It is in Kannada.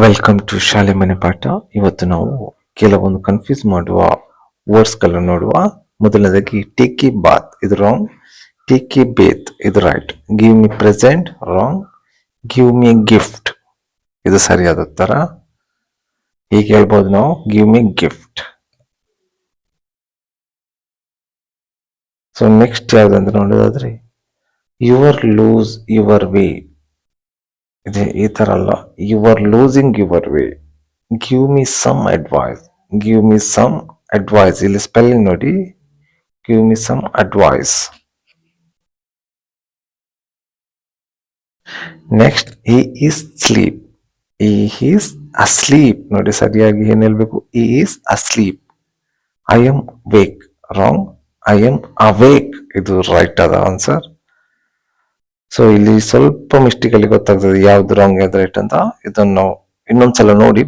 ವೆಲ್ಕಮ್ ಟು ಶಾಲೆ ಮನೆ ಪಾಠ. ಇವತ್ತು ನಾವು ಕೆಲವೊಂದು ಕನ್ಫ್ಯೂಸ್ ಮಾಡುವ ವರ್ಡ್ಸ್ ಗಳನ್ನು ನೋಡುವ. ಮೊದಲನೇದಾಗಿ ಟೇಕ್ ಎ ಬಾತ್, ಇದು ರಾಂಗ್. ಟೇಕ್ ಎ ಬೇತ್, ಇದು right. Give me present, wrong. Give me gift, ಇದು ಸರಿಯಾದ ಉತ್ತರ. ಹೀಗೆ ಹೇಳ್ಬೋದು ನಾವು, give me gift. So next ಯಾವ್ದಂತ ನೋಡೋದಾದ್ರೆ, ಯುವರ್ ಲೂಸ್ ಯುವರ್ ವೇ, ಇದೆ ಈ ತರ ಅಲ್ಲ. You are losing your way. Give me some advice. Give me some advice, ಇಲ್ಲಿ ಸ್ಪೆಲ್ಲಿಂಗ್ ನೋಡಿ. Give me some advice. Next, he is sleep. He is asleep, ನೋಡಿ ಸರಿಯಾಗಿ ಏನ್ ಹೇಳ್ಬೇಕು, he is asleep. I am wake, wrong. I am awake, ಇದು ರೈಟ್ ಆದ ಆನ್ಸರ್. ಸೊ ಇಲ್ಲಿ ಸ್ವಲ್ಪ ಮಿಸ್ಟೇಕ್ ಅಲ್ಲಿ ಗೊತ್ತಾಗ್ತದೆ ಯಾವ್ದು ರಾಂಗ್ ಯಾವ್ದು ರೈಟ್ ಅಂತ. ಇದನ್ನು ಇನ್ನೊಂದ್ಸಲ ನೋಡಿ